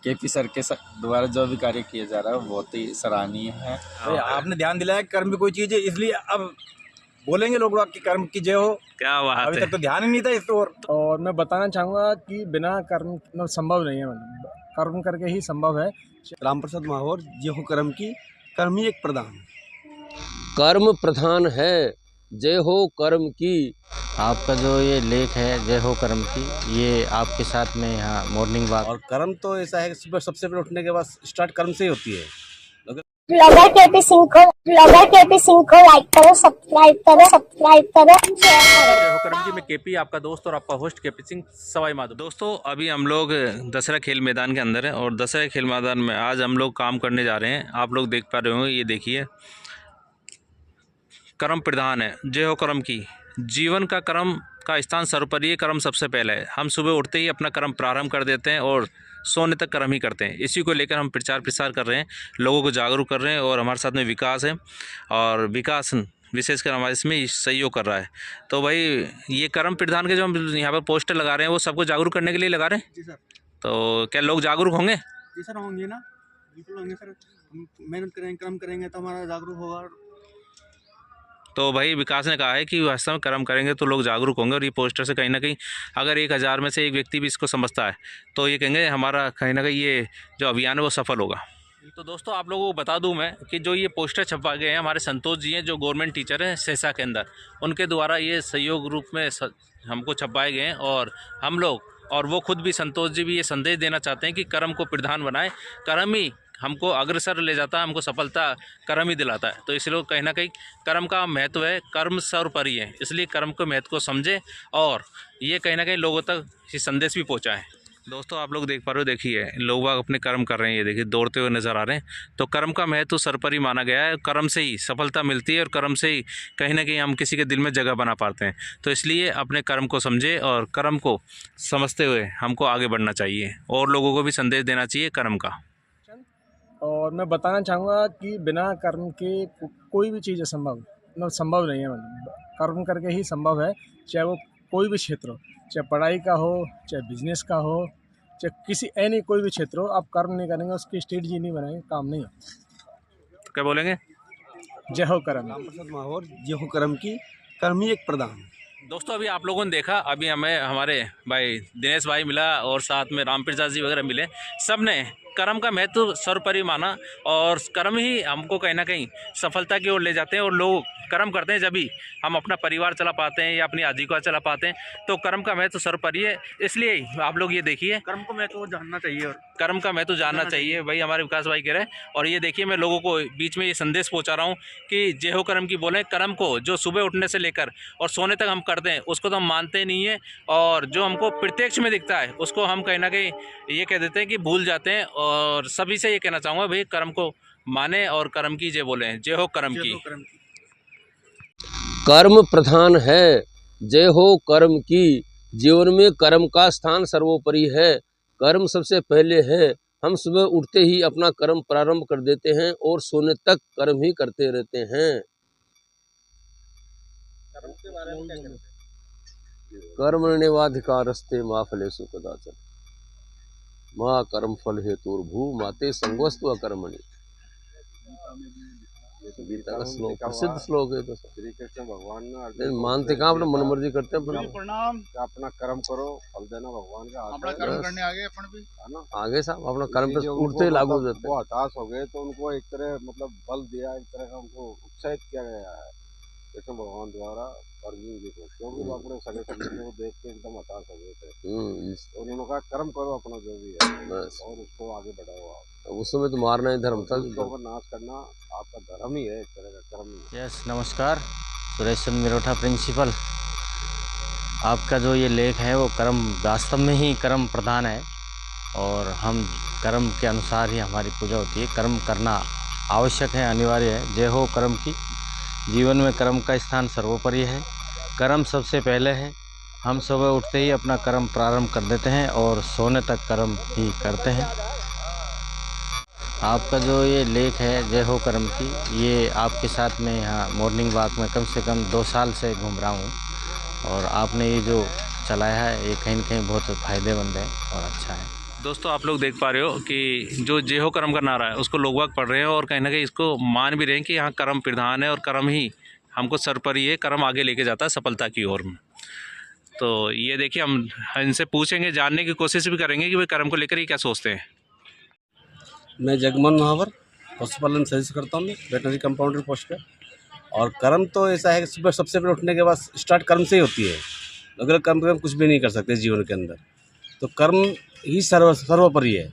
KP sir के द्वारा जो भी कार्य किया जा रहा है वो बहुत ही सराहनीय है। तो आपने ध्यान दिलाया कि कर्म भी कोई चीज़ है, इसलिए अब बोलेंगे लोग कि कर्म की जय हो। क्या बात अभी है। तक तो ध्यान ही नहीं था इस तो। और मैं बताना चाहूँगा कि बिना कर्म संभव नहीं है, मतलब कर्म करके ही संभव है। राम प्रसाद माहौर, जय हो कर्म की, कर्म ही एक प्रधान। कर्म प्रधान है, जय हो कर्म की। आपका जो ये लेख है जय हो कर्म की, ये आपके साथ में यहाँ मॉर्निंग वॉक। और कर्म तो ऐसा है कि सुबह सबसे पहले उठने के बाद स्टार्ट कर्म से ही होती है। ब्लॉगर केपी सिंह को लाइक करो, सब्सक्राइब करो, जय हो कर्म की। मैं केपी, आपका दोस्त और आपका होस्ट केपी सिंह सवाई माधो। दोस्तों अभी हम लोग दशहरा खेल मैदान के अंदर हैं और दशहरा खेल मैदान में आज हम लोग काम करने जा रहे हैं। आप लोग देख पा रहे होंगे, ये देखिए कर्म प्रधान है, जय हो कर्म की। जीवन का कर्म का स्थान सर्वोपरि है, कर्म सबसे पहले है। हम सुबह उठते ही अपना कर्म प्रारंभ कर देते हैं और सोने तक कर्म ही करते हैं। इसी को लेकर हम प्रचार प्रसार कर रहे हैं, लोगों को जागरूक कर रहे हैं और हमारे साथ में विकास है और विकास विशेषकर हमारे इसमें सहयोग कर रहा है। तो भाई ये कर्म प्रधान के जो हम यहाँ पर पोस्टर लगा रहे हैं वो सबको जागरूक करने के लिए लगा रहे हैं। जी सर। तो क्या लोग जागरूक होंगे? जी सर, होंगे ना, बिल्कुल होंगे सर। हम मेहनत करेंगे, कर्म करेंगे तो हमारा जागरूक होगा। तो भाई विकास ने कहा है कि वास्तव में कर्म करेंगे तो लोग जागरूक होंगे और ये पोस्टर से कहीं ना कहीं अगर 1000 में से एक व्यक्ति भी इसको समझता है तो ये कहेंगे हमारा कहीं ना कहीं ये जो अभियान है वो सफल होगा। तो दोस्तों आप लोगों को बता दूं मैं कि जो ये पोस्टर छपवा गए हैं, हमारे संतोष जी हैं जो गवर्नमेंट टीचर हैं सहसा के अंदर, उनके द्वारा ये सहयोग रूप में हमको छपवाए गए हैं और हम लोग और वो खुद भी संतोष जी भी ये संदेश देना चाहते हैं कि कर्म को प्रधान बनाए। कर्म ही हमको अग्रसर ले जाता है, हमको सफलता कर्म ही दिलाता है। तो इसलिए कहीं ना कहीं कर्म का महत्व है, कर्म सर्वोपरि है, इसलिए कर्म के महत्व को समझें और ये कहीं ना कहीं लोगों तक ये संदेश भी पहुँचाएँ। दोस्तों आप लोग देख पा रहे हो, देखिए लोग अपने कर्म कर रहे हैं, ये देखिए दौड़ते हुए नज़र आ रहे हैं। तो कर्म का महत्व सर्वोपरि माना गया है, कर्म से ही सफलता मिलती है और कर्म से ही कहीं ना कहीं हम किसी के दिल में जगह बना पाते हैं। तो इसलिए अपने कर्म को समझे और कर्म को समझते हुए हमको आगे बढ़ना चाहिए और लोगों को भी संदेश देना चाहिए कर्म का। और मैं बताना चाहूँगा कि बिना कर्म के कोई भी चीज़ संभव नहीं है, मतलब कर्म करके ही संभव है। चाहे वो कोई भी क्षेत्र हो, चाहे पढ़ाई का हो, चाहे बिजनेस का हो, चाहे किसी एनी कोई भी क्षेत्र हो, आप कर्म नहीं करेंगे, उसकी स्ट्रेटजी नहीं बनाएंगे, काम नहीं होता। क्या बोलेंगे? जय हो कर्म। राम प्रसाद माहौर, जय हो कर्म की, कर्म ही एक प्रधान। दोस्तों अभी आप लोगों ने देखा, अभी हमें हमारे भाई दिनेश भाई मिला और साथ में राम प्रसाद जी वगैरह मिले। सब ने कर्म का महत्व सर्वोपरि माना और कर्म ही हमको कहीं ना कहीं सफलता की ओर ले जाते हैं और लोग कर्म करते हैं जब भी हम अपना परिवार चला पाते हैं या अपनी आजीविका चला पाते हैं। तो कर्म का महत्व सर्वोपरि है, इसलिए आप लोग ये देखिए कर्म को महत्व जानना चाहिए और कर्म का महत्व जानना चाहिए, भाई हमारे विकास भाई कह रहे हैं। और ये देखिए मैं लोगों को बीच में ये संदेश पहुंचा रहा हूं कि जय हो कर्म की बोलें। कर्म को जो सुबह उठने से लेकर और सोने तक हम करते हैं उसको तो हम मानते नहीं है और जो हमको प्रत्यक्ष में दिखता है उसको हम कहीं ना कहीं ये कह देते हैं कि भूल जाते हैं। और सभी से ये कहना चाहूँगा भाई कर्म को माने और कर्म की जय बोलें। जय हो कर्म की। कर्म प्रधान है, जय हो कर्म की। जीवन में कर्म का स्थान सर्वोपरि है, कर्म सबसे पहले है। हम सुबह उठते ही अपना कर्म प्रारंभ कर देते हैं और सोने तक कर्म ही करते रहते हैं। कर्म निर्वाधिकारस्ते मा फलेषु कदाचन, माँ कर्म फल हेतुर्भू माते संगोस्तु अकर्मणि। गीता का श्लोक, प्रसिद्ध श्लोक है। तो श्री कृष्ण भगवान ने मानते कहाँ, अपना मनमर्जी करते हैं। प्रणाम, अपना कर्म करो, फल देना भगवान का। अपना कर्म करने आगे अपन भी है ना, आगे साहब अपना कर्म पे उठते लागू हो जाते हैं। वो हताश हो गए तो उनको एक तरह मतलब बल दिया, एक तरह का उनको उत्साहित किया गया है कृष्ण भगवान द्वारा अर्जुन जी को, क्योंकि वो अपने सगे संबंधी को देख के एकदम हताश हो गए थे। तो उन्होंने कहा कर्म करो अपना जो भी है और उसको आगे बढ़ाओ। आप उस समय तो मारना ही धर्म था, उसको नाश करना आपका धर्म ही है, एक तरह का कर्म ही है। यस, नमस्कार, सुरेश चंद्र मिरोठा प्रिंसिपल। आपका जो ये लेख है वो कर्म वास्तव में ही कर्म प्रधान है और हम कर्म के अनुसार ही हमारी पूजा होती है। कर्म करना आवश्यक है, अनिवार्य है। जय हो कर्म की। जीवन में कर्म का स्थान सर्वोपरि है, कर्म सबसे पहले है। हम सुबह उठते ही अपना कर्म प्रारंभ कर देते हैं और सोने तक कर्म ही करते हैं। आपका जो ये लेख है जय हो कर्म की, ये आपके साथ में यहाँ मॉर्निंग वॉक में कम से कम 2 साल से घूम रहा हूँ और आपने ये जो चलाया है ये कहीं न कहीं बहुत फ़ायदेमंद है और अच्छा है। दोस्तों आप लोग देख पा रहे हो कि जो जय हो कर्म का नारा है उसको लोग बाग पढ़ रहे हैं और कहीं ना कहीं इसको मान भी रहे हैं कि यहाँ कर्म प्रधान है और कर्म ही हमको सर पर ये कर्म आगे लेके जाता है सफलता की ओर में। तो ये देखिए हम इनसे पूछेंगे, जानने की कोशिश भी करेंगे कि भाई कर्म को लेकर ये क्या सोचते हैं। मैं जगमोहन महावर पशुपालन सर्विस करता हूँ, मैं वेटनरी कंपाउंडर पोस्ट पे। और कर्म तो ऐसा है कि सुबह सबसे पहले उठने के बाद स्टार्ट कर्म से ही होती है। अगर कर्म कुछ भी नहीं कर सकते जीवन के अंदर, तो कर्म ही सर्वोपरि है।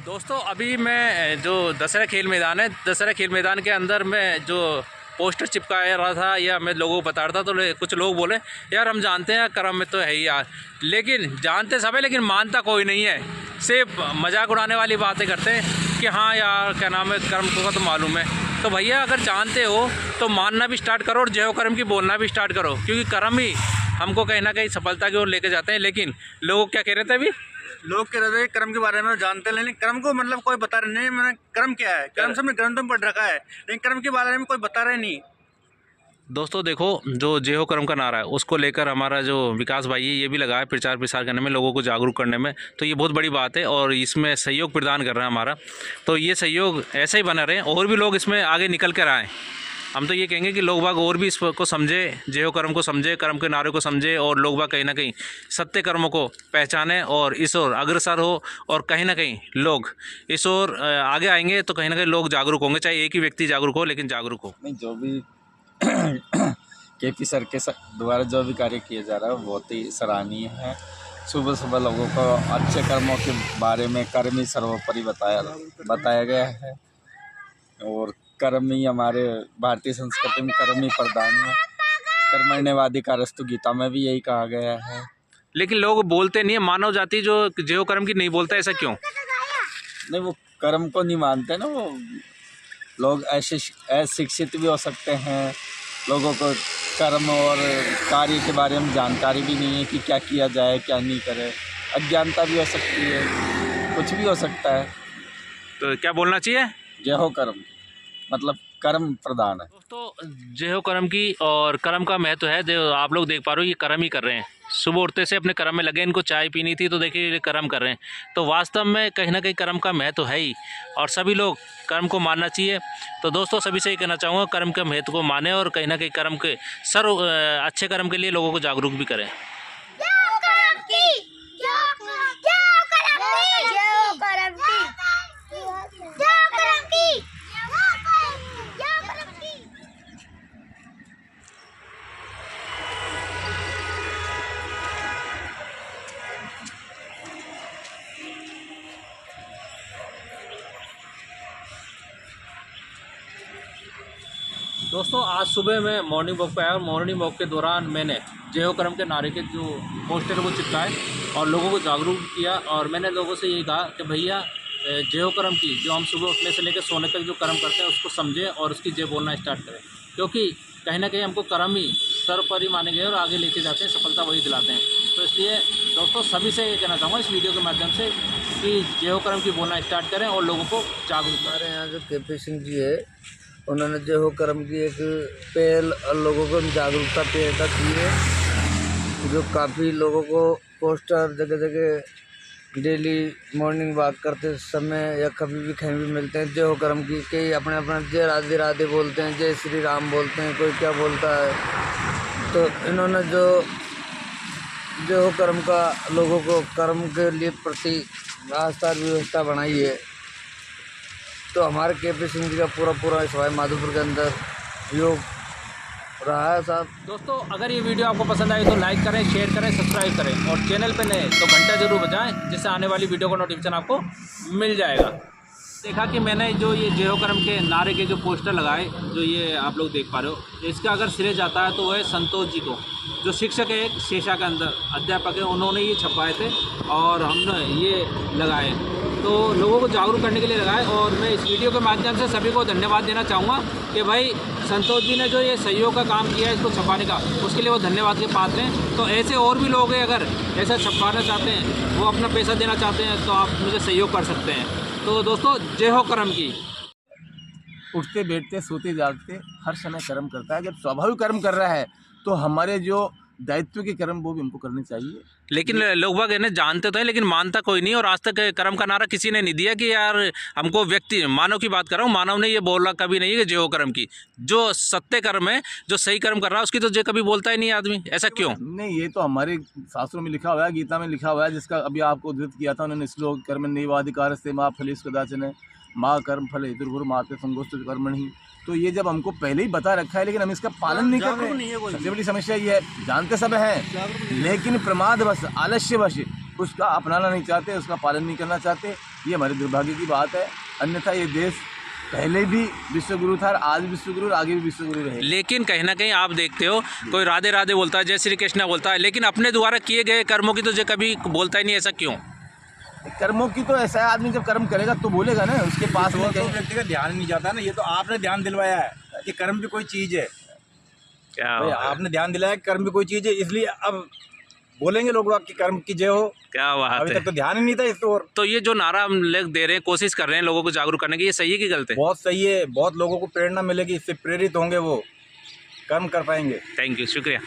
दोस्तों अभी मैं जो दशहरा खेल मैदान है, दशहरा खेल मैदान के अंदर मैं जो पोस्टर चिपकाया रहा था या मैं लोगों को बता रहा था, तो कुछ लोग बोले यार हम जानते हैं कर्म में तो है ही यार, लेकिन जानते सब है लेकिन मानता कोई नहीं है, सिर्फ मजाक उड़ाने वाली बातें करते हैं कि हाँ यार क्या नाम है कर्म को तो मालूम है। तो भैया अगर जानते हो तो मानना भी स्टार्ट करो और जय हो कर्म की बोलना भी स्टार्ट करो, क्योंकि कर्म ही हमको कहीं ना कहीं सफलता की ओर लेके जाते हैं। लेकिन लोग क्या कह रहे थे अभी, लोग कह रहे थे कर्म के बारे में जानते हैं लेकिन कर्म को मतलब कोई बता रहे नहीं। मैंने कर्म क्या है, कर्म सबने ग्रंथों में पढ़ रखा है लेकिन कर्म के बारे में कोई बता रहे नहीं। दोस्तों देखो जो जय हो कर्म का नारा है उसको लेकर हमारा जो विकास भाई है ये भी लगा है प्रचार प्रसार करने में, लोगों को जागरूक करने में, तो ये बहुत बड़ी बात है और इसमें सहयोग प्रदान कर रहा है हमारा। तो ये सहयोग ऐसा ही बना रहे और भी लोग इसमें आगे निकल कर आएँ। हम तो ये कहेंगे कि लोग बाग और भी इसको समझे, जय हो कर्म को समझे, कर्म के नारे को समझे और लोग बाग कहीं ना कहीं सत्य कर्मों को पहचाने और इस ओर अग्रसर हो और कहीं ना कहीं लोग इस ओर आगे आएंगे तो कहीं ना कहीं लोग जागरूक होंगे, चाहे एक ही व्यक्ति जागरूक हो लेकिन जागरूक हो। नहीं, जो भी केपी सर के द्वारा जो भी कार्य किया जा रहा है वो बहुत ही सराहनीय है। सुबह सुबह लोगों को अच्छे कर्मों के बारे में कर्म ही सर्वोपरि बताया गया है और कर्म ही हमारे भारतीय संस्कृति में कर्म ही प्रधान है। कर्मण्येवाधिकारस्तु गीता में भी यही कहा गया है। लेकिन लोग बोलते नहीं है, मानव जाति जो जय हो कर्म की नहीं बोलता, ऐसा क्यों? नहीं, वो कर्म को नहीं मानते ना। वो लोग ऐसे अशिक्षित भी हो सकते हैं, लोगों को कर्म और कार्य के बारे में जानकारी भी नहीं है कि क्या किया जाए क्या नहीं करे, अज्ञानता भी हो सकती है, कुछ भी हो सकता है। तो क्या बोलना चाहिए? जय हो कर्म मतलब कर्म प्रधान है। दोस्तों जय हो कर्म की और कर्म का महत्व है। जो आप लोग देख पा रहे हो ये कर्म ही कर रहे हैं, सुबह उठते से अपने कर्म में लगे। इनको चाय पीनी थी तो देखिए ये कर्म कर रहे हैं। तो वास्तव में कहीं ना कहीं कर्म का महत्व है ही और सभी लोग कर्म को मानना चाहिए। तो दोस्तों सभी से ये कहना चाहूँगा कर्म के महत्व को माने और कहीं ना कहीं कर्म के अच्छे कर्म के लिए लोगों को जागरूक भी करें। दोस्तों आज सुबह मैं मॉर्निंग वॉक पे आया और मॉर्निंग वॉक के दौरान मैंने जय हो कर्म के नारे के जो पोस्टर को चिपकाए और लोगों को जागरूक किया। और मैंने लोगों से यही कहा कि भैया जय हो कर्म की जो हम सुबह उठने से लेकर सोने तक जो कर्म करते हैं उसको समझें और उसकी जय बोलना स्टार्ट करें, क्योंकि कहीं ना कहीं हमको कर्म ही सर्वोपरि माने गए और आगे लेके जाते हैं, सफलता वही दिलाते हैं। तो इसलिए दोस्तों सभी से ये कहना चाहूँगा इस वीडियो के माध्यम से कि जय हो कर्म की बोलना स्टार्ट करें और लोगों को जागरूक करें। हमारे यहाँ जो केपी सिंह जी है उन्होंने जय हो कर्म की एक पहल और लोगों को जागरूकता पैदा की है, जो काफ़ी लोगों को पोस्टर जगह जगह डेली मॉर्निंग वॉक करते समय या कभी भी कहीं भी मिलते हैं जय हो कर्म की। कई अपने अपना जय राधे राधे बोलते हैं, जय श्री राम बोलते हैं, कोई क्या बोलता है। तो इन्होंने जो जय हो कर्म का लोगों को कर्म के लिए प्रति आस्था व्यवस्था बनाई है, तो हमारे केपी सिंह जी का पूरा सवाई माधोपुर के अंदर योग रहा है साहब। दोस्तों अगर ये वीडियो आपको पसंद आई तो लाइक करें, शेयर करें, सब्सक्राइब करें और चैनल पे नए तो घंटा जरूर बजाएं, जिससे आने वाली वीडियो का नोटिफिकेशन आपको मिल जाएगा। देखा कि मैंने जो ये जय हो कर्म के नारे के जो पोस्टर लगाए, जो ये आप लोग देख पा रहे हो, इसका अगर श्रेय जाता है तो वह संतोष जी को, जो शिक्षक है एक शेषा के अंदर अध्यापक है, उन्होंने ये छपवाए थे और हमने ये लगाए, तो लोगों को जागरूक करने के लिए लगाए। और मैं इस वीडियो के माध्यम से सभी को धन्यवाद देना चाहूँगा कि भाई संतोष जी ने जो ये सहयोग का काम किया है इसको छपाने का, उसके लिए वो धन्यवाद के पात्र हैं। तो ऐसे और भी लोग हैं, अगर ऐसा छपवाना चाहते हैं, वो अपना पैसा देना चाहते हैं, तो आप मुझे सहयोग कर सकते हैं। तो दोस्तों जय हो कर्म की। उठते बैठते सोते जागते हर समय कर्म करता है। जब स्वाभाविक कर्म कर रहा है तो हमारे जो दायित्व के कर्म वो भी हमको करने चाहिए। लेकिन लोग बाग इन्हें जानते तो हैं लेकिन मानता कोई नहीं, और आज तक कर्म का नारा किसी ने नहीं दिया कि यार हमको व्यक्ति मानव की बात कर रहा हूँ, मानव ने ये बोला कभी नहीं है कि जय हो कर्म की। जो सत्य कर्म है, जो सही कर्म कर रहा है उसकी तो जय कभी बोलता ही नहीं आदमी, ऐसा क्यों? नहीं, ये तो हमारे शास्त्रों में लिखा हुआ है, गीता में लिखा हुआ है, जिसका अभी आपको उद्धृत किया था उन्होंने श्लोक, कर्म नैवाधिकार से माँ फलेश कदाचन, माँ कर्म फल हेतुर्भुर माते संगोष्ठ कर्मणि। तो ये जब हमको पहले ही बता रखा है लेकिन हम इसका पालन नहीं कर रहे, सबसे बड़ी समस्या ये है। जानते सब हैं लेकिन प्रमादवश आलस्यवश उसका अपनाना नहीं चाहते, उसका पालन नहीं करना चाहते। ये हमारे दुर्भाग्य की बात है। अन्यथा ये देश पहले भी विश्वगुरु था, आज भी विश्वगुरु, आगे भी विश्वगुरु रहे। लेकिन कहीं ना कहीं आप देखते हो कोई राधे राधे बोलता है, जय श्री कृष्ण बोलता है, लेकिन अपने द्वारा किए गए कर्मों की तो जय कभी बोलता ही नहीं, ऐसा क्यों? कर्मों की तो ऐसा है, आदमी जब कर्म करेगा तो बोलेगा ना, उसके पास में तो व्यक्ति का ध्यान नहीं जाता ना। ये तो आपने ध्यान दिलवाया है कि कर्म भी कोई चीज़ है। क्या भाई आपने ध्यान दिलाया कि कर्म भी कोई चीज़ है, इसलिए अब बोलेंगे लोग कि कर्म की जय हो। क्या बात अभी है। तक तो ध्यान ही नहीं था इस ओर। तो ये जो नारा हम लोग दे रहे हैं, कोशिश कर रहे हैं लोगों को जागरूक करने की, ये सही है कि गलत है? बहुत सही है, बहुत लोगों को प्रेरणा मिलेगी, इससे प्रेरित होंगे, वो कर्म कर पाएंगे। थैंक यू, शुक्रिया।